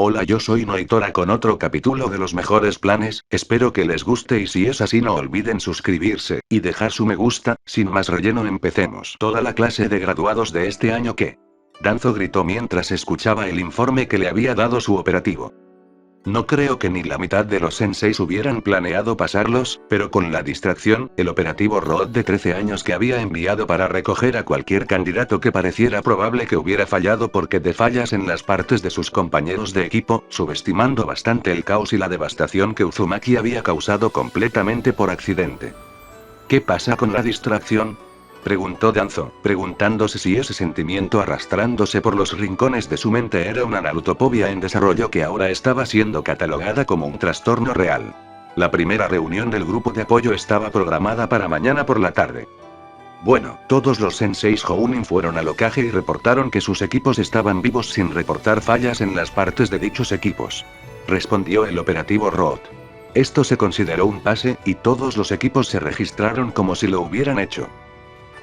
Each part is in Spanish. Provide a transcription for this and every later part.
Hola, yo soy Noitora con otro capítulo de los mejores planes, espero que les guste y si es así no olviden suscribirse, y dejar su me gusta. Sin más relleno, empecemos. Toda la clase de graduados de este año que... Danzo gritó mientras escuchaba el informe que le había dado su operativo. No creo que ni la mitad de los senseis hubieran planeado pasarlos, pero con la distracción, el operativo Rod de 13 años que había enviado para recoger a cualquier candidato que pareciera probable que hubiera fallado porque de fallas en las partes de sus compañeros de equipo, subestimando bastante el caos y la devastación que Uzumaki había causado completamente por accidente. ¿Qué pasa con la distracción?, preguntó Danzo, preguntándose si ese sentimiento arrastrándose por los rincones de su mente era una narutopobia en desarrollo que ahora estaba siendo catalogada como un trastorno real. La primera reunión del grupo de apoyo estaba programada para mañana por la tarde. Bueno, todos los senseis Jounin fueron al Hokage y reportaron que sus equipos estaban vivos sin reportar fallas en las partes de dichos equipos. Respondió el operativo Rod. Esto se consideró un pase, y todos los equipos se registraron como si lo hubieran hecho.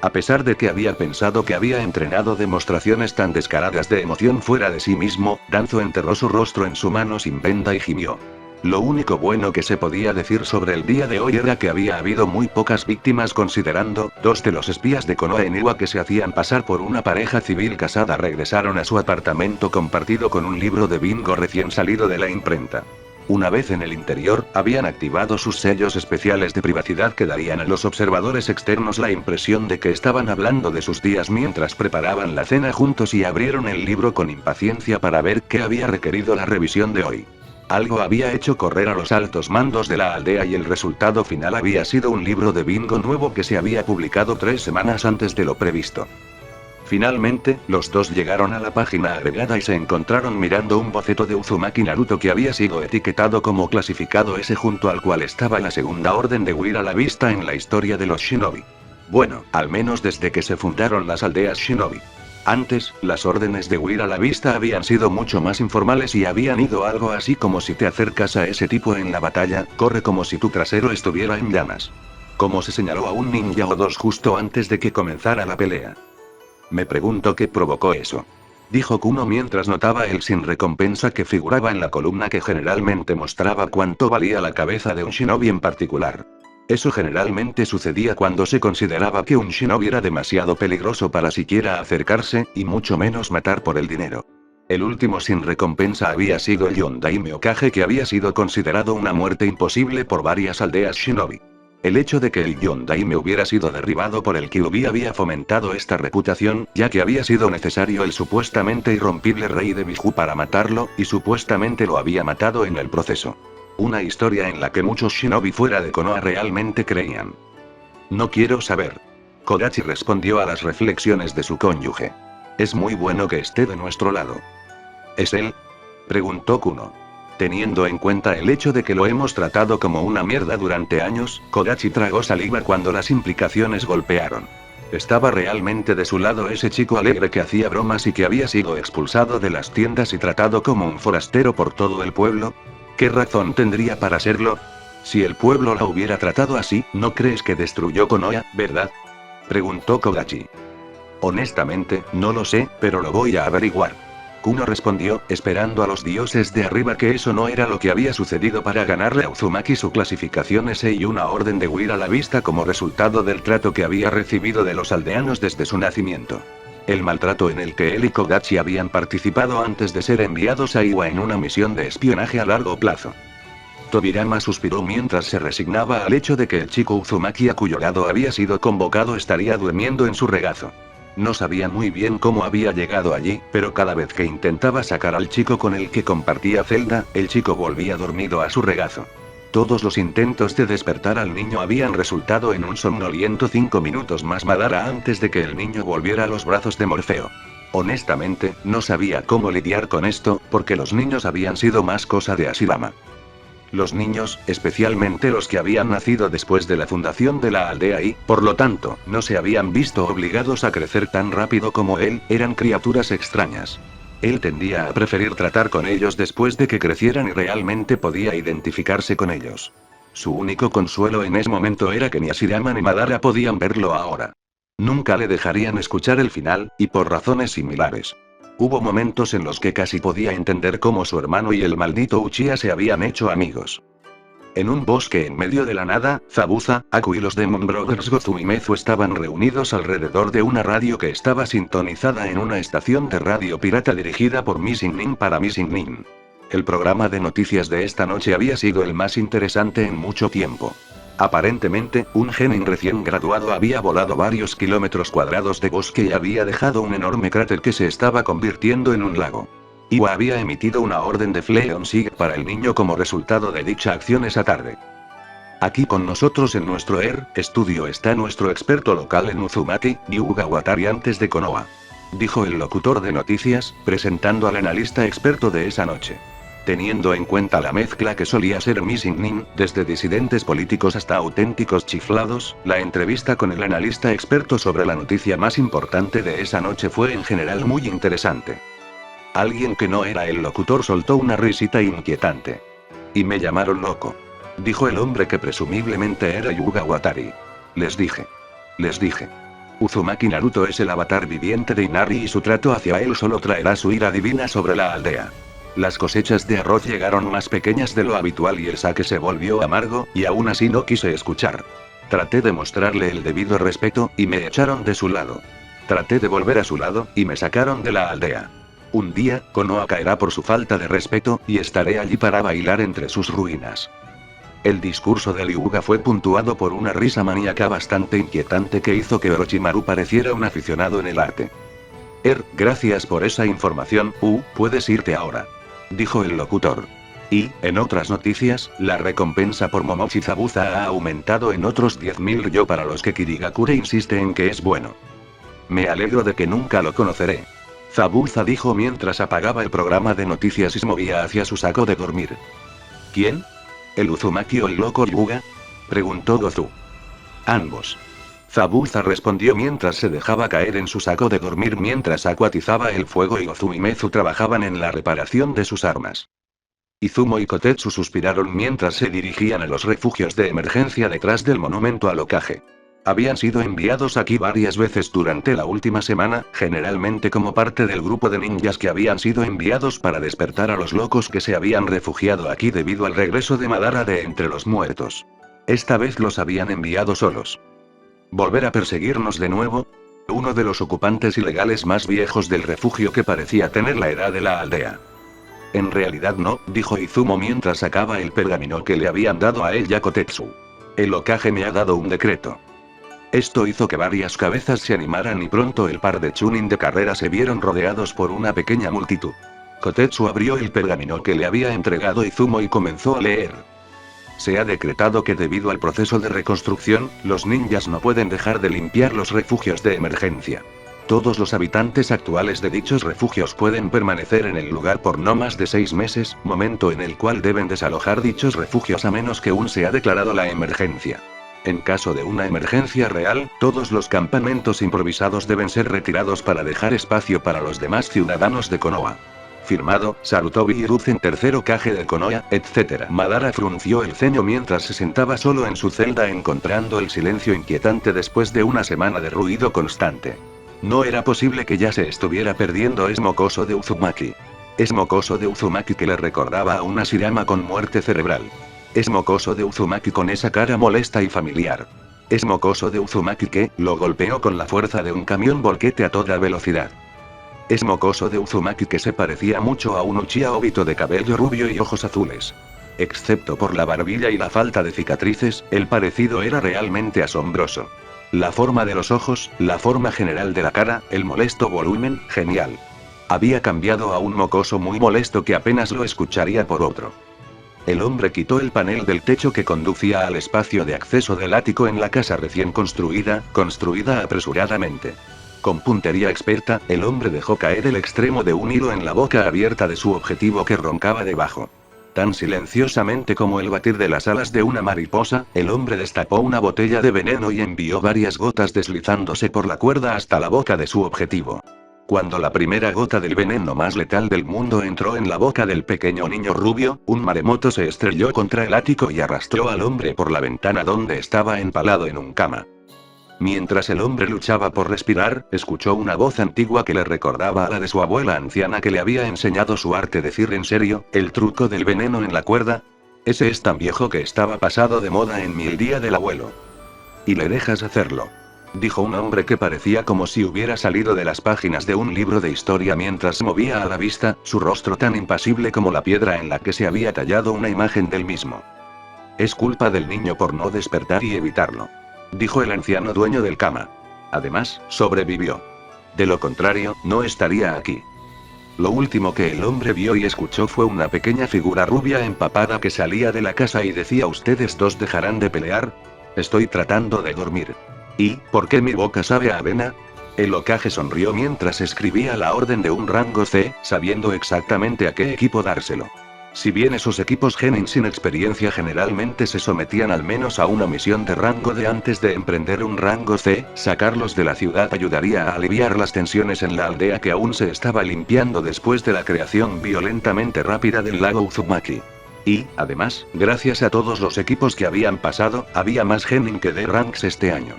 A pesar de que había pensado que había entrenado demostraciones tan descaradas de emoción fuera de sí mismo, Danzo enterró su rostro en su mano sin venda y gimió. Lo único bueno que se podía decir sobre el día de hoy era que había habido muy pocas víctimas considerando, dos de los espías de Konoha en Iwa que se hacían pasar por una pareja civil casada regresaron a su apartamento compartido con un libro de bingo recién salido de la imprenta. Una vez en el interior, habían activado sus sellos especiales de privacidad que darían a los observadores externos la impresión de que estaban hablando de sus días mientras preparaban la cena juntos y abrieron el libro con impaciencia para ver qué había requerido la revisión de hoy. Algo había hecho correr a los altos mandos de la aldea y el resultado final había sido un libro de bingo nuevo que se había publicado 3 semanas antes de lo previsto. Finalmente, los dos llegaron a la página agregada y se encontraron mirando un boceto de Uzumaki Naruto que había sido etiquetado como clasificado S junto al cual estaba la segunda orden de Weir a la vista en la historia de los shinobi. Bueno, al menos desde que se fundaron las aldeas shinobi. Antes, las órdenes de Weir a la vista habían sido mucho más informales y habían ido algo así como: si te acercas a ese tipo en la batalla, corre como si tu trasero estuviera en llamas. Como se señaló a un ninja o dos justo antes de que comenzara la pelea. Me pregunto qué provocó eso, dijo Kuno mientras notaba el sin recompensa que figuraba en la columna que generalmente mostraba cuánto valía la cabeza de un shinobi en particular. Eso generalmente sucedía cuando se consideraba que un shinobi era demasiado peligroso para siquiera acercarse, y mucho menos matar por el dinero. El último sin recompensa había sido el Yondaime Hokage, que había sido considerado una muerte imposible por varias aldeas shinobi. El hecho de que el Yondaime hubiera sido derribado por el Kyuubi había fomentado esta reputación, ya que había sido necesario el supuestamente irrompible rey de Biju para matarlo, y supuestamente lo había matado en el proceso. Una historia en la que muchos shinobi fuera de Konoha realmente creían. No quiero saber. Kodachi respondió a las reflexiones de su cónyuge. Es muy bueno que esté de nuestro lado. ¿Es él?, preguntó Kuno. Teniendo en cuenta el hecho de que lo hemos tratado como una mierda durante años, Kodachi tragó saliva cuando las implicaciones golpearon. ¿Estaba realmente de su lado ese chico alegre que hacía bromas y que había sido expulsado de las tiendas y tratado como un forastero por todo el pueblo? ¿Qué razón tendría para serlo? Si el pueblo la hubiera tratado así, ¿no crees que destruyó Konoha, verdad?, preguntó Kodachi. Honestamente, no lo sé, pero lo voy a averiguar. Kuno respondió, esperando a los dioses de arriba que eso no era lo que había sucedido para ganarle a Uzumaki su clasificación S y una orden de Weir a la vista como resultado del trato que había recibido de los aldeanos desde su nacimiento. El maltrato en el que él y Kodachi habían participado antes de ser enviados a Iwa en una misión de espionaje a largo plazo. Tobirama suspiró mientras se resignaba al hecho de que el chico Uzumaki a cuyo lado había sido convocado estaría durmiendo en su regazo. No sabía muy bien cómo había llegado allí, pero cada vez que intentaba sacar al chico con el que compartía celda, el chico volvía dormido a su regazo. Todos los intentos de despertar al niño habían resultado en un somnoliento 5 minutos más Madara antes de que el niño volviera a los brazos de Morfeo. Honestamente, no sabía cómo lidiar con esto, porque los niños habían sido más cosa de Ashirama. Los niños, especialmente los que habían nacido después de la fundación de la aldea y, por lo tanto, no se habían visto obligados a crecer tan rápido como él, eran criaturas extrañas. Él tendía a preferir tratar con ellos después de que crecieran y realmente podía identificarse con ellos. Su único consuelo en ese momento era que ni Ashirama ni Madara podían verlo ahora. Nunca le dejarían escuchar el final, y por razones similares. Hubo momentos en los que casi podía entender cómo su hermano y el maldito Uchiha se habían hecho amigos. En un bosque en medio de la nada, Zabuza, Aku y los Demon Brothers Gozu y Mezu estaban reunidos alrededor de una radio que estaba sintonizada en una estación de radio pirata dirigida por Missing Nin para Missing Nin. El programa de noticias de esta noche había sido el más interesante en mucho tiempo. Aparentemente, un genin recién graduado había volado varios kilómetros cuadrados de bosque y había dejado un enorme cráter que se estaba convirtiendo en un lago. Iwa había emitido una orden de Fleon Sig para el niño como resultado de dicha acción esa tarde. Aquí con nosotros en nuestro estudio está nuestro experto local en Uzumaki, Yuga Watari antes de Konoha. Dijo el locutor de noticias, presentando al analista experto de esa noche. Teniendo en cuenta la mezcla que solía ser Missing Nin, desde disidentes políticos hasta auténticos chiflados, la entrevista con el analista experto sobre la noticia más importante de esa noche fue en general muy interesante. Alguien que no era el locutor soltó una risita inquietante. Y me llamaron loco. Dijo el hombre que presumiblemente era Yuga Watari. Les dije. Uzumaki Naruto es el avatar viviente de Inari y su trato hacia él solo traerá su ira divina sobre la aldea. Las cosechas de arroz llegaron más pequeñas de lo habitual y el sake se volvió amargo, y aún así no quise escuchar. Traté de mostrarle el debido respeto, y me echaron de su lado. Traté de volver a su lado, y me sacaron de la aldea. Un día, Konoha caerá por su falta de respeto, y estaré allí para bailar entre sus ruinas. El discurso de Ryuga fue puntuado por una risa maníaca bastante inquietante que hizo que Orochimaru pareciera un aficionado en el arte. Gracias por esa información, puedes irte ahora. Dijo el locutor. Y, en otras noticias, la recompensa por Momochi Zabuza ha aumentado en otros 10.000 ryo para los que Kirigakure insiste en que es bueno. Me alegro de que nunca lo conoceré. Zabuza dijo mientras apagaba el programa de noticias y se movía hacia su saco de dormir. ¿Quién? ¿El Uzumaki o el loco Ryuga? Preguntó Gozu. Ambos. Zabuza respondió mientras se dejaba caer en su saco de dormir mientras acuatizaba el fuego y Gozu y Mezu trabajaban en la reparación de sus armas. Izumo y Kotetsu suspiraron mientras se dirigían a los refugios de emergencia detrás del monumento al Hokage. Habían sido enviados aquí varias veces durante la última semana, generalmente como parte del grupo de ninjas que habían sido enviados para despertar a los locos que se habían refugiado aquí debido al regreso de Madara de entre los muertos. Esta vez los habían enviado solos. ¿Volver a perseguirnos de nuevo? Uno de los ocupantes ilegales más viejos del refugio que parecía tener la edad de la aldea. En realidad no, dijo Izumo mientras sacaba el pergamino que le habían dado a él y a Kotetsu. El Hokage me ha dado un decreto. Esto hizo que varias cabezas se animaran y pronto el par de Chunin de carrera se vieron rodeados por una pequeña multitud. Kotetsu abrió el pergamino que le había entregado Izumo y comenzó a leer. Se ha decretado que debido al proceso de reconstrucción, los ninjas no pueden dejar de limpiar los refugios de emergencia. Todos los habitantes actuales de dichos refugios pueden permanecer en el lugar por no más de 6 meses, momento en el cual deben desalojar dichos refugios a menos que aún se ha declarado la emergencia. En caso de una emergencia real, todos los campamentos improvisados deben ser retirados para dejar espacio para los demás ciudadanos de Konoha. Firmado, Sarutobi Hiruzen tercero Kage de Konoha, etc. Madara frunció el ceño mientras se sentaba solo en su celda encontrando el silencio inquietante después de una semana de ruido constante. No era posible que ya se estuviera perdiendo Es mocoso de Uzumaki. Es mocoso de Uzumaki que le recordaba a una Shirama con muerte cerebral. Es mocoso de Uzumaki con esa cara molesta y familiar. Es mocoso de Uzumaki que lo golpeó con la fuerza de un camión volquete a toda velocidad. Es mocoso de Uzumaki que se parecía mucho a un Uchiha Obito de cabello rubio y ojos azules. Excepto por la barbilla y la falta de cicatrices, el parecido era realmente asombroso. La forma de los ojos, la forma general de la cara, el molesto volumen, genial. Había cambiado a un mocoso muy molesto que apenas lo escucharía por otro. El hombre quitó el panel del techo que conducía al espacio de acceso del ático en la casa recién construida apresuradamente. Con puntería experta, el hombre dejó caer el extremo de un hilo en la boca abierta de su objetivo que roncaba debajo. Tan silenciosamente como el batir de las alas de una mariposa, el hombre destapó una botella de veneno y envió varias gotas deslizándose por la cuerda hasta la boca de su objetivo. Cuando la primera gota del veneno más letal del mundo entró en la boca del pequeño niño rubio, un maremoto se estrelló contra el ático y arrastró al hombre por la ventana donde estaba empalado en un cama. Mientras el hombre luchaba por respirar, escuchó una voz antigua que le recordaba a la de su abuela anciana que le había enseñado su arte. Decir en serio, ¿el truco del veneno en la cuerda? Ese es tan viejo que estaba pasado de moda en mi el día del abuelo. ¿Y le dejas hacerlo? Dijo un hombre que parecía como si hubiera salido de las páginas de un libro de historia mientras movía a la vista, su rostro tan impasible como la piedra en la que se había tallado una imagen del mismo. Es culpa del niño por no despertar y evitarlo. Dijo el anciano dueño del cama. Además, sobrevivió. De lo contrario, no estaría aquí. Lo último que el hombre vio y escuchó fue una pequeña figura rubia empapada que salía de la casa y decía: ¿Ustedes dos dejarán de pelear? Estoy tratando de dormir. ¿Y por qué mi boca sabe a avena? El Hokage sonrió mientras escribía la orden de un rango C, sabiendo exactamente a qué equipo dárselo. Si bien esos equipos genin sin experiencia generalmente se sometían al menos a una misión de rango D antes de emprender un rango C, sacarlos de la ciudad ayudaría a aliviar las tensiones en la aldea que aún se estaba limpiando después de la creación violentamente rápida del lago Uzumaki. Y, además, gracias a todos los equipos que habían pasado, había más genin que D-ranks este año.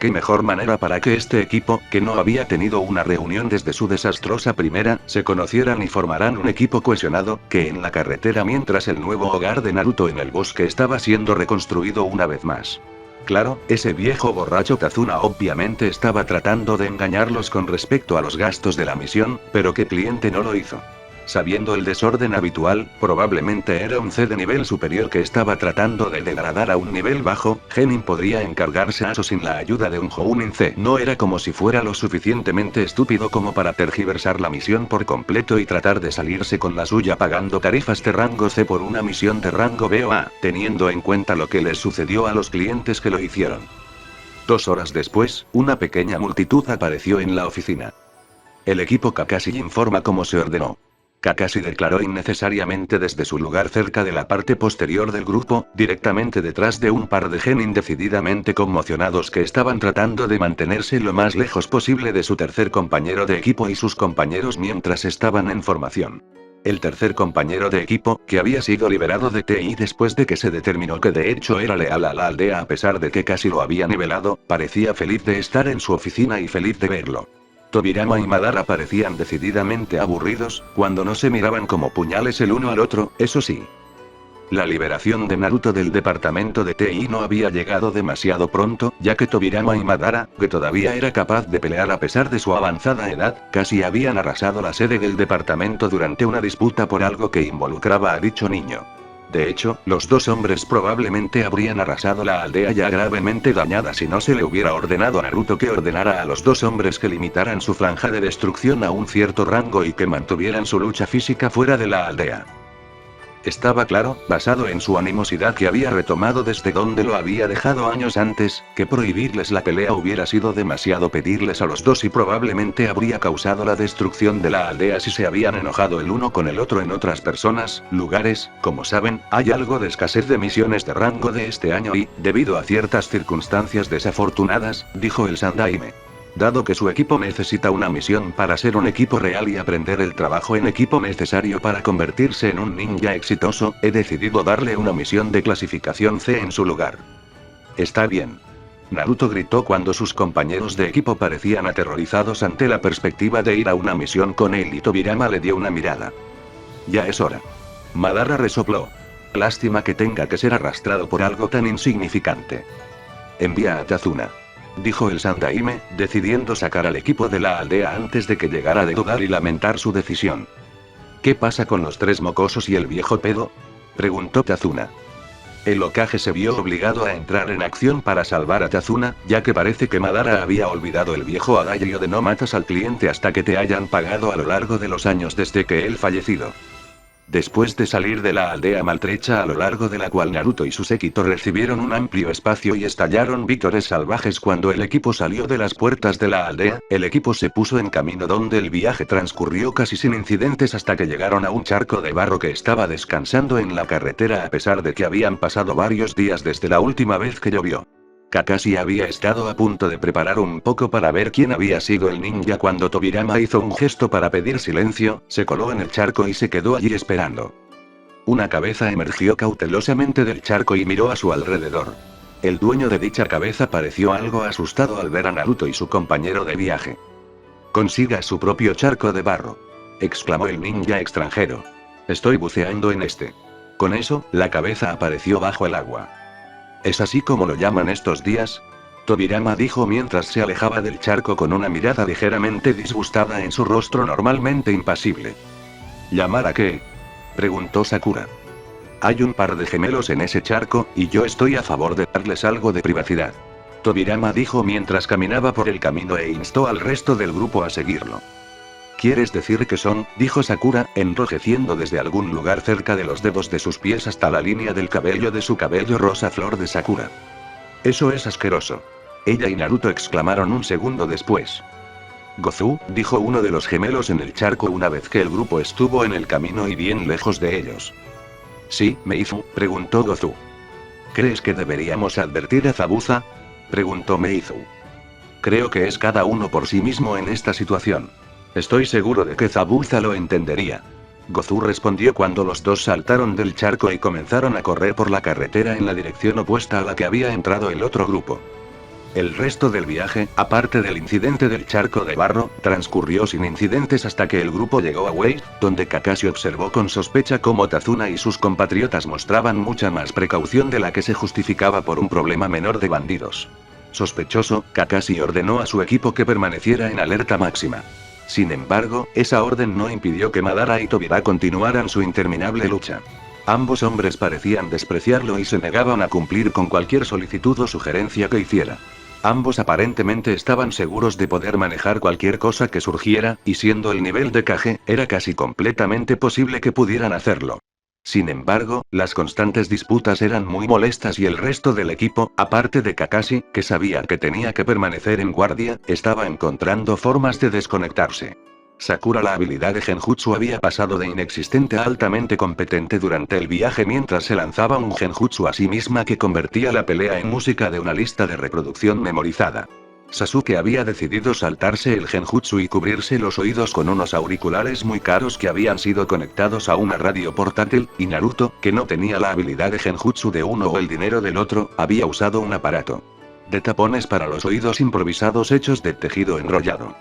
¿Qué mejor manera para que este equipo, que no había tenido una reunión desde su desastrosa primera, se conocieran y formaran un equipo cohesionado, que en la carretera mientras el nuevo hogar de Naruto en el bosque estaba siendo reconstruido una vez más? Claro, ese viejo borracho Tazuna obviamente estaba tratando de engañarlos con respecto a los gastos de la misión, pero ¿qué cliente no lo hizo? Sabiendo el desorden habitual, probablemente era un C de nivel superior que estaba tratando de degradar a un nivel bajo. Genin podría encargarse a eso sin la ayuda de un Jounin C. No era como si fuera lo suficientemente estúpido como para tergiversar la misión por completo y tratar de salirse con la suya pagando tarifas de rango C por una misión de rango B o A, teniendo en cuenta lo que les sucedió a los clientes que lo hicieron. 2 horas después, una pequeña multitud apareció en la oficina. El equipo Kakashi informa cómo se ordenó. Kakashi declaró innecesariamente desde su lugar cerca de la parte posterior del grupo, directamente detrás de un par de genin decididamente conmocionados que estaban tratando de mantenerse lo más lejos posible de su tercer compañero de equipo y sus compañeros mientras estaban en formación. El tercer compañero de equipo, que había sido liberado de TI después de que se determinó que de hecho era leal a la aldea a pesar de que casi lo había nivelado, parecía feliz de estar en su oficina y feliz de verlo. Tobirama y Madara parecían decididamente aburridos, cuando no se miraban como puñales el uno al otro, eso sí. La liberación de Naruto del departamento de TI no había llegado demasiado pronto, ya que Tobirama y Madara, que todavía era capaz de pelear a pesar de su avanzada edad, casi habían arrasado la sede del departamento durante una disputa por algo que involucraba a dicho niño. De hecho, los dos hombres probablemente habrían arrasado la aldea ya gravemente dañada si no se le hubiera ordenado a Naruto que ordenara a los dos hombres que limitaran su franja de destrucción a un cierto rango y que mantuvieran su lucha física fuera de la aldea. Estaba claro, basado en su animosidad que había retomado desde donde lo había dejado años antes, que prohibirles la pelea hubiera sido demasiado pedirles a los dos y probablemente habría causado la destrucción de la aldea si se habían enojado el uno con el otro en otras personas, lugares. Como saben, hay algo de escasez de misiones de rango de este año y, debido a ciertas circunstancias desafortunadas, dijo el Sandaime. Dado que su equipo necesita una misión para ser un equipo real y aprender el trabajo en equipo necesario para convertirse en un ninja exitoso, he decidido darle una misión de clasificación C en su lugar. Está bien. Naruto gritó cuando sus compañeros de equipo parecían aterrorizados ante la perspectiva de ir a una misión con él y Tobirama le dio una mirada. Ya es hora. Madara resopló. Lástima que tenga que ser arrastrado por algo tan insignificante. Envía a Tazuna. Dijo el Sandaime, decidiendo sacar al equipo de la aldea antes de que llegara de dudar y lamentar su decisión. ¿Qué pasa con los tres mocosos y el viejo pedo? Preguntó Tazuna. El Hokage se vio obligado a entrar en acción para salvar a Tazuna, ya que parece que Madara había olvidado el viejo adagio de no matas al cliente hasta que te hayan pagado a lo largo de los años desde que él fallecido. Después de salir de la aldea maltrecha a lo largo de la cual Naruto y su séquito recibieron un amplio espacio y estallaron vítores salvajes cuando el equipo salió de las puertas de la aldea, el equipo se puso en camino donde el viaje transcurrió casi sin incidentes hasta que llegaron a un charco de barro que estaba descansando en la carretera a pesar de que habían pasado varios días desde la última vez que llovió. Kakashi había estado a punto de preparar un poco para ver quién había sido el ninja cuando Tobirama hizo un gesto para pedir silencio, se coló en el charco y se quedó allí esperando. Una cabeza emergió cautelosamente del charco y miró a su alrededor. El dueño de dicha cabeza pareció algo asustado al ver a Naruto y su compañero de viaje. Consiga su propio charco de barro, exclamó el ninja extranjero. Estoy buceando en este. Con eso, la cabeza apareció bajo el agua. ¿Es así como lo llaman estos días? Tobirama dijo mientras se alejaba del charco con una mirada ligeramente disgustada en su rostro normalmente impasible. ¿Llamar a qué? Preguntó Sakura. Hay un par de gemelos en ese charco, y yo estoy a favor de darles algo de privacidad. Tobirama dijo mientras caminaba por el camino e instó al resto del grupo a seguirlo. ¿Quieres decir que son? Dijo Sakura, enrojeciendo desde algún lugar cerca de los dedos de sus pies hasta la línea del cabello de su cabello rosa flor de Sakura. Eso es asqueroso. Ella y Naruto exclamaron un segundo después. Gozu, dijo uno de los gemelos en el charco una vez que el grupo estuvo en el camino y bien lejos de ellos. ¿Sí, Meizu? Preguntó Gozu. ¿Crees que deberíamos advertir a Zabuza? Preguntó Meizu. Creo que es cada uno por sí mismo en esta situación. Estoy seguro de que Zabuza lo entendería. Gozu respondió cuando los dos saltaron del charco y comenzaron a correr por la carretera en la dirección opuesta a la que había entrado el otro grupo. El resto del viaje, aparte del incidente del charco de barro, transcurrió sin incidentes hasta que el grupo llegó a Wei, donde Kakashi observó con sospecha cómo Tazuna y sus compatriotas mostraban mucha más precaución de la que se justificaba por un problema menor de bandidos. Sospechoso, Kakashi ordenó a su equipo que permaneciera en alerta máxima. Sin embargo, esa orden no impidió que Madara y Tobira continuaran su interminable lucha. Ambos hombres parecían despreciarlo y se negaban a cumplir con cualquier solicitud o sugerencia que hiciera. Ambos aparentemente estaban seguros de poder manejar cualquier cosa que surgiera, y siendo el nivel de Kage, era casi completamente posible que pudieran hacerlo. Sin embargo, las constantes disputas eran muy molestas y el resto del equipo, aparte de Kakashi, que sabía que tenía que permanecer en guardia, estaba encontrando formas de desconectarse. Sakura, la habilidad de Genjutsu había pasado de inexistente a altamente competente durante el viaje mientras se lanzaba un Genjutsu a sí misma que convertía la pelea en música de una lista de reproducción memorizada. Sasuke había decidido saltarse el Genjutsu y cubrirse los oídos con unos auriculares muy caros que habían sido conectados a una radio portátil, y Naruto, que no tenía la habilidad de Genjutsu de uno o el dinero del otro, había usado un aparato de tapones para los oídos improvisados hechos de tejido enrollado.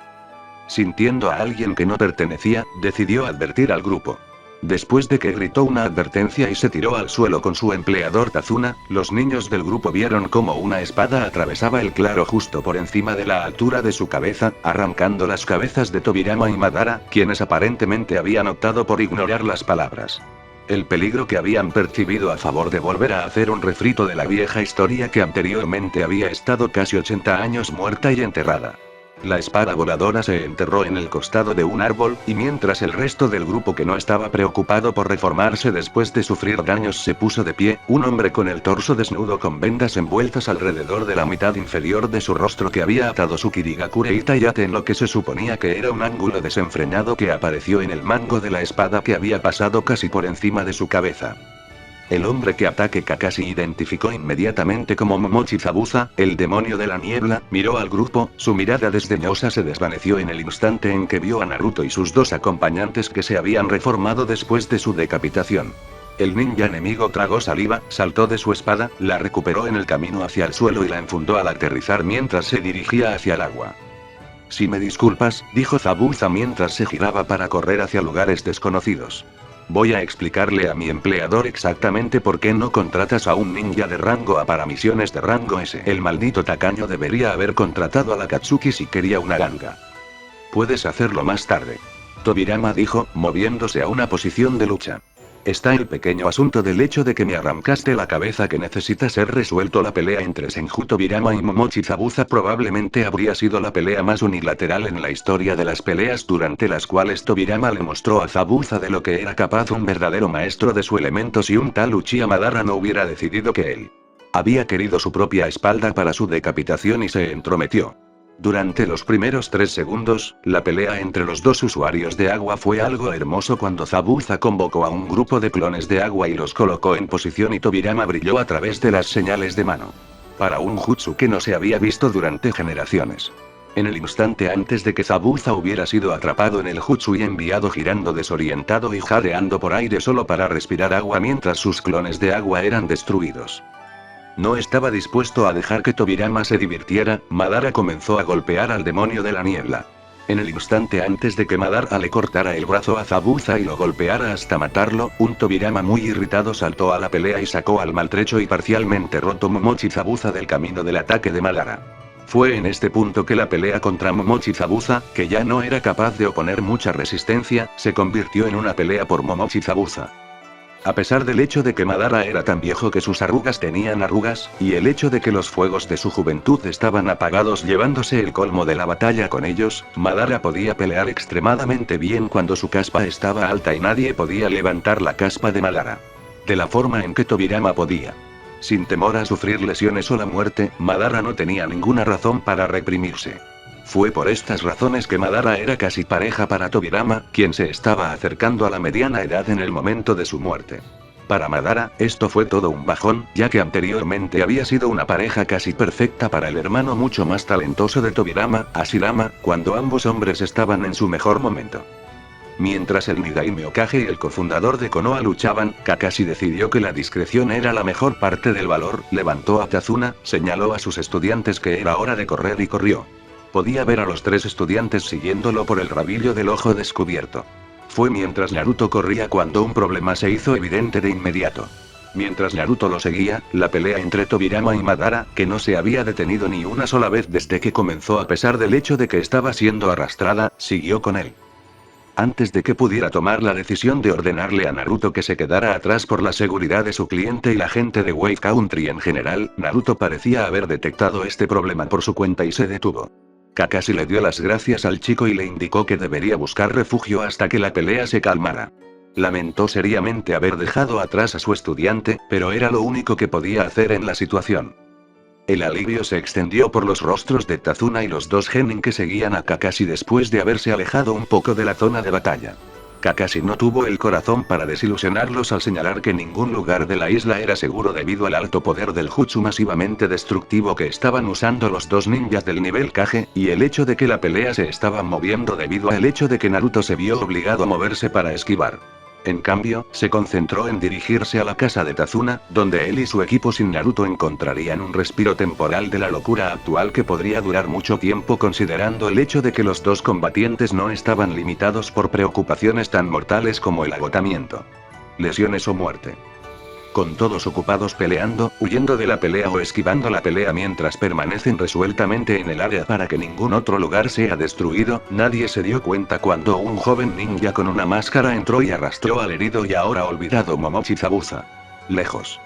Sintiendo a alguien que no pertenecía, decidió advertir al grupo. Después de que gritó una advertencia y se tiró al suelo con su empleador Tazuna, los niños del grupo vieron cómo una espada atravesaba el claro justo por encima de la altura de su cabeza, arrancando las cabezas de Tobirama y Madara, quienes aparentemente habían optado por ignorar las palabras. El peligro que habían percibido a favor de volver a hacer un refrito de la vieja historia que anteriormente había estado casi 80 años muerta y enterrada. La espada voladora se enterró en el costado de un árbol, y mientras el resto del grupo que no estaba preocupado por reformarse después de sufrir daños se puso de pie, un hombre con el torso desnudo con vendas envueltas alrededor de la mitad inferior de su rostro que había atado su Kirigakure Itayate en lo que se suponía que era un ángulo desenfrenado que apareció en el mango de la espada que había pasado casi por encima de su cabeza. El hombre que ataque Kakashi identificó inmediatamente como Momochi Zabuza, el demonio de la niebla, miró al grupo, su mirada desdeñosa se desvaneció en el instante en que vio a Naruto y sus dos acompañantes que se habían reformado después de su decapitación. El ninja enemigo tragó saliva, saltó de su espada, la recuperó en el camino hacia el suelo y la enfundó al aterrizar mientras se dirigía hacia el agua. Si me disculpas, dijo Zabuza mientras se giraba para correr hacia lugares desconocidos. Voy a explicarle a mi empleador exactamente por qué no contratas a un ninja de rango A para misiones de rango S. El maldito tacaño debería haber contratado a la Katsuki si quería una ganga. Puedes hacerlo más tarde. Tobirama dijo, moviéndose a una posición de lucha. Está el pequeño asunto del hecho de que me arrancaste la cabeza que necesita ser resuelto. La pelea entre Senju Tobirama y Momochi Zabuza probablemente habría sido la pelea más unilateral en la historia de las peleas durante las cuales Tobirama le mostró a Zabuza de lo que era capaz un verdadero maestro de su elemento si un tal Uchiha Madara no hubiera decidido que él había querido su propia espalda para su decapitación y se entrometió. Durante los primeros 3 segundos, la pelea entre los dos usuarios de agua fue algo hermoso cuando Zabuza convocó a un grupo de clones de agua y los colocó en posición y Tobirama brilló a través de las señales de mano. Para un jutsu que no se había visto durante generaciones. En el instante antes de que Zabuza hubiera sido atrapado en el jutsu y enviado girando desorientado y jadeando por aire solo para respirar agua mientras sus clones de agua eran destruidos. No estaba dispuesto a dejar que Tobirama se divirtiera. Madara comenzó a golpear al demonio de la niebla. En el instante antes de que Madara le cortara el brazo a Zabuza y lo golpeara hasta matarlo, un Tobirama muy irritado saltó a la pelea y sacó al maltrecho y parcialmente roto Momochi Zabuza del camino del ataque de Madara. Fue en este punto que la pelea contra Momochi Zabuza, que ya no era capaz de oponer mucha resistencia, se convirtió en una pelea por Momochi Zabuza. A pesar del hecho de que Madara era tan viejo que sus arrugas tenían arrugas, y el hecho de que los fuegos de su juventud estaban apagados llevándose el colmo de la batalla con ellos, Madara podía pelear extremadamente bien cuando su caspa estaba alta y nadie podía levantar la caspa de Madara. De la forma en que Tobirama podía. Sin temor a sufrir lesiones o la muerte, Madara no tenía ninguna razón para reprimirse. Fue por estas razones que Madara era casi pareja para Tobirama, quien se estaba acercando a la mediana edad en el momento de su muerte. Para Madara, esto fue todo un bajón, ya que anteriormente había sido una pareja casi perfecta para el hermano mucho más talentoso de Tobirama, Hashirama, cuando ambos hombres estaban en su mejor momento. Mientras el Nidaime Hokage y el cofundador de Konoha luchaban, Kakashi decidió que la discreción era la mejor parte del valor, levantó a Tazuna, señaló a sus estudiantes que era hora de correr y corrió. Podía ver a los 3 estudiantes siguiéndolo por el rabillo del ojo descubierto. Fue mientras Naruto corría cuando un problema se hizo evidente de inmediato. Mientras Naruto lo seguía, la pelea entre Tobirama y Madara, que no se había detenido ni una sola vez desde que comenzó a pesar del hecho de que estaba siendo arrastrada, siguió con él. Antes de que pudiera tomar la decisión de ordenarle a Naruto que se quedara atrás por la seguridad de su cliente y la gente de Wave Country en general, Naruto parecía haber detectado este problema por su cuenta y se detuvo. Kakashi le dio las gracias al chico y le indicó que debería buscar refugio hasta que la pelea se calmara. Lamentó seriamente haber dejado atrás a su estudiante, pero era lo único que podía hacer en la situación. El alivio se extendió por los rostros de Tazuna y los 2 genin que seguían a Kakashi después de haberse alejado un poco de la zona de batalla. Kakashi no tuvo el corazón para desilusionarlos al señalar que ningún lugar de la isla era seguro debido al alto poder del jutsu masivamente destructivo que estaban usando los 2 ninjas del nivel Kage, y el hecho de que la pelea se estaba moviendo debido al hecho de que Naruto se vio obligado a moverse para esquivar. En cambio, se concentró en dirigirse a la casa de Tazuna, donde él y su equipo sin Naruto encontrarían un respiro temporal de la locura actual que podría durar mucho tiempo considerando el hecho de que los 2 combatientes no estaban limitados por preocupaciones tan mortales como el agotamiento, lesiones o muerte. Con todos ocupados peleando, huyendo de la pelea o esquivando la pelea mientras permanecen resueltamente en el área para que ningún otro lugar sea destruido, nadie se dio cuenta cuando un joven ninja con una máscara entró y arrastró al herido y ahora olvidado Momochi Zabuza. Lejos.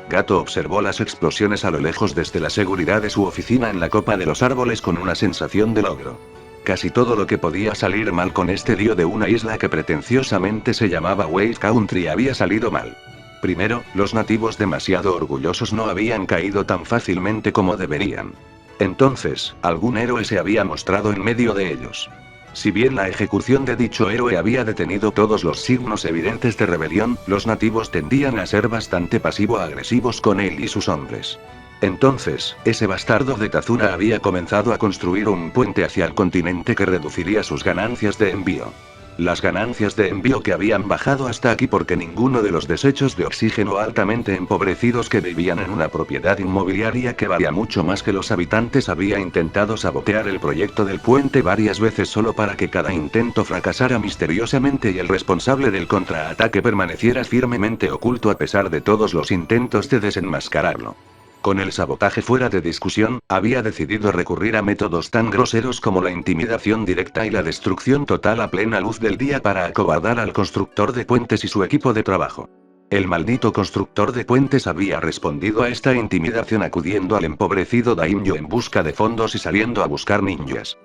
Gato observó las explosiones a lo lejos desde la seguridad de su oficina en la copa de los árboles con una sensación de logro. Casi todo lo que podía salir mal con este dio de una isla que pretenciosamente se llamaba Wave Country había salido mal. Primero, los nativos demasiado orgullosos no habían caído tan fácilmente como deberían. Entonces, algún héroe se había mostrado en medio de ellos. Si bien la ejecución de dicho héroe había detenido todos los signos evidentes de rebelión, los nativos tendían a ser bastante pasivo-agresivos con él y sus hombres. Entonces, ese bastardo de Tazuna había comenzado a construir un puente hacia el continente que reduciría sus ganancias de envío. Las ganancias de envío que habían bajado hasta aquí porque ninguno de los desechos de oxígeno altamente empobrecidos que vivían en una propiedad inmobiliaria que valía mucho más que los habitantes había intentado sabotear el proyecto del puente varias veces solo para que cada intento fracasara misteriosamente y el responsable del contraataque permaneciera firmemente oculto a pesar de todos los intentos de desenmascararlo. Con el sabotaje fuera de discusión, había decidido recurrir a métodos tan groseros como la intimidación directa y la destrucción total a plena luz del día para acobardar al constructor de puentes y su equipo de trabajo. El maldito constructor de puentes había respondido a esta intimidación acudiendo al empobrecido daimyo en busca de fondos y saliendo a buscar ninjas.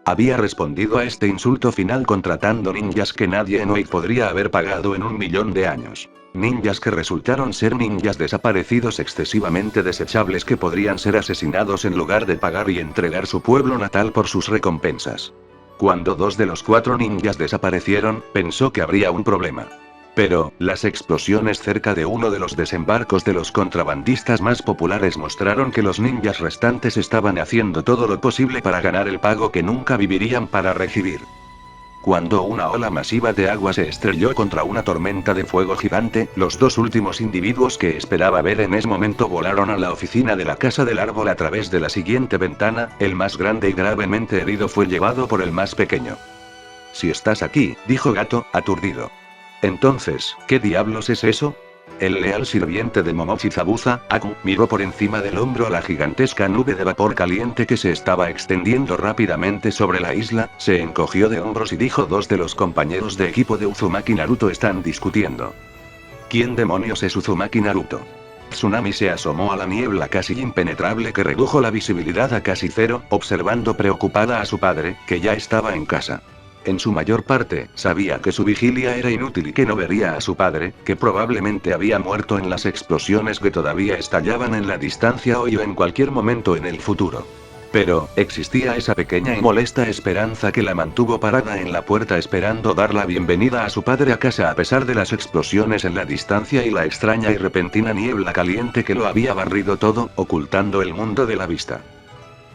Había respondido a este insulto final contratando ninjas que nadie en Wave podría haber pagado en 1.000.000 de años. Ninjas que resultaron ser ninjas desaparecidos excesivamente desechables que podrían ser asesinados en lugar de pagar y entregar su pueblo natal por sus recompensas. Cuando 2 de los 4 ninjas desaparecieron, pensó que habría un problema. Pero, las explosiones cerca de uno de los desembarcos de los contrabandistas más populares mostraron que los ninjas restantes estaban haciendo todo lo posible para ganar el pago que nunca vivirían para recibir. Cuando una ola masiva de agua se estrelló contra una tormenta de fuego gigante, los dos últimos individuos que esperaba ver en ese momento volaron a la oficina de la casa del árbol a través de la siguiente ventana. El más grande y gravemente herido fue llevado por el más pequeño. Si estás aquí, dijo Gato, aturdido. Entonces, ¿qué diablos es eso? El leal sirviente de Momochi Zabuza, Aku, miró por encima del hombro a la gigantesca nube de vapor caliente que se estaba extendiendo rápidamente sobre la isla, se encogió de hombros y dijo: dos de los compañeros de equipo de Uzumaki Naruto están discutiendo. ¿Quién demonios es Uzumaki Naruto? Tsunami se asomó a la niebla casi impenetrable que redujo la visibilidad a casi cero, observando preocupada a su padre, que ya estaba en casa. En su mayor parte, sabía que su vigilia era inútil y que no vería a su padre, que probablemente había muerto en las explosiones que todavía estallaban en la distancia hoy o en cualquier momento en el futuro. Pero, existía esa pequeña y molesta esperanza que la mantuvo parada en la puerta esperando dar la bienvenida a su padre a casa a pesar de las explosiones en la distancia y la extraña y repentina niebla caliente que lo había barrido todo, ocultando el mundo de la vista.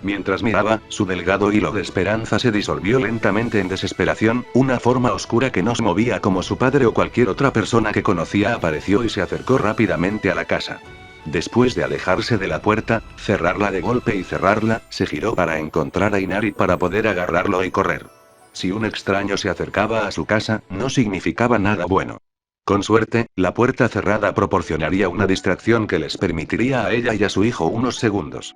Mientras miraba, su delgado hilo de esperanza se disolvió lentamente en desesperación. Una forma oscura que no se movía como su padre o cualquier otra persona que conocía apareció y se acercó rápidamente a la casa. Después de alejarse de la puerta, cerrarla de golpe y cerrarla, se giró para encontrar a Inari para poder agarrarlo y correr. Si un extraño se acercaba a su casa, no significaba nada bueno. Con suerte, la puerta cerrada proporcionaría una distracción que les permitiría a ella y a su hijo unos segundos.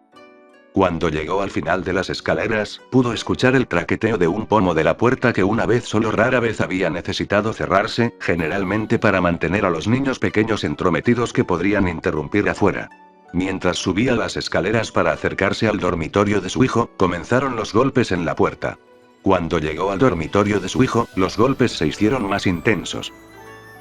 Cuando llegó al final de las escaleras, pudo escuchar el traqueteo de un pomo de la puerta que una vez solo rara vez había necesitado cerrarse, generalmente para mantener a los niños pequeños entrometidos que podrían interrumpir afuera. Mientras subía las escaleras para acercarse al dormitorio de su hijo, comenzaron los golpes en la puerta. Cuando llegó al dormitorio de su hijo, los golpes se hicieron más intensos.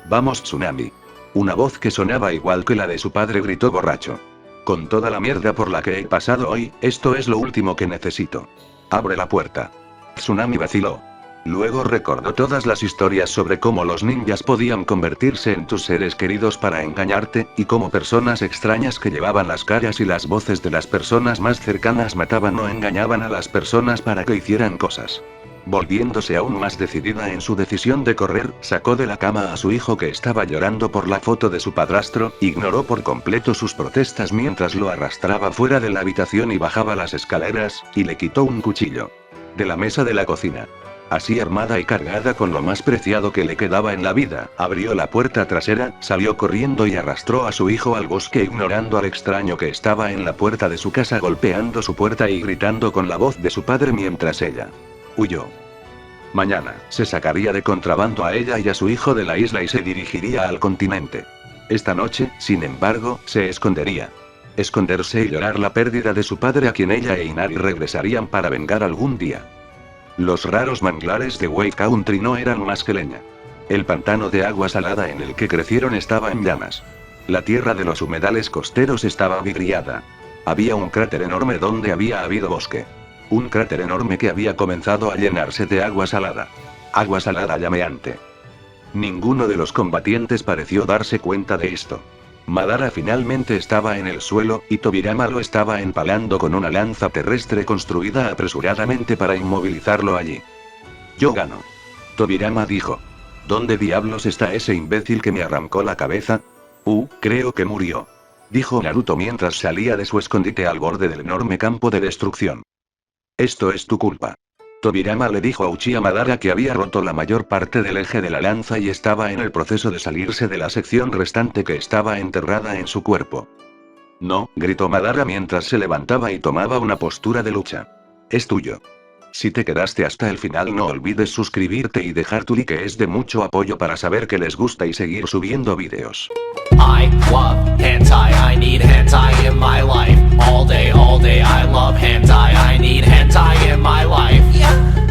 «Vamos, Tsunami». Una voz que sonaba igual que la de su padre gritó borracho. Con toda la mierda por la que he pasado hoy, esto es lo último que necesito. Abre la puerta. Tsunami vaciló. Luego recordó todas las historias sobre cómo los ninjas podían convertirse en tus seres queridos para engañarte, y cómo personas extrañas que llevaban las caras y las voces de las personas más cercanas mataban o engañaban a las personas para que hicieran cosas. Volviéndose aún más decidida en su decisión de correr, sacó de la cama a su hijo que estaba llorando por la foto de su padrastro, ignoró por completo sus protestas mientras lo arrastraba fuera de la habitación y bajaba las escaleras, y le quitó un cuchillo de la mesa de la cocina. Así armada y cargada con lo más preciado que le quedaba en la vida, abrió la puerta trasera, salió corriendo y arrastró a su hijo al bosque ignorando al extraño que estaba en la puerta de su casa golpeando su puerta y gritando con la voz de su padre mientras ella huyó. Mañana, se sacaría de contrabando a ella y a su hijo de la isla y se dirigiría al continente. Esta noche, sin embargo, se escondería. Esconderse y llorar la pérdida de su padre a quien ella e Inari regresarían para vengar algún día. Los raros manglares de Wave Country no eran más que leña. El pantano de agua salada en el que crecieron estaba en llamas. La tierra de los humedales costeros estaba vidriada. Había un cráter enorme donde había habido bosque. Un cráter enorme que había comenzado a llenarse de agua salada. Agua salada llameante. Ninguno de los combatientes pareció darse cuenta de esto. Madara finalmente estaba en el suelo, y Tobirama lo estaba empalando con una lanza terrestre construida apresuradamente para inmovilizarlo allí. «Yo gano». Tobirama dijo. «¿Dónde diablos está ese imbécil que me arrancó la cabeza?» Creo que murió», dijo Naruto mientras salía de su escondite al borde del enorme campo de destrucción. «Esto es tu culpa». Tobirama le dijo a Uchiha Madara que había roto la mayor parte del eje de la lanza y estaba en el proceso de salirse de la sección restante que estaba enterrada en su cuerpo. «No», gritó Madara mientras se levantaba y tomaba una postura de lucha. «Es tuyo». Si te quedaste hasta el final no olvides suscribirte y dejar tu like, es de mucho apoyo para saber que les gusta y seguir subiendo vídeos. I love hentai, I need hentai in my life. All day, I love hentai, I need hentai in my life. Yeah.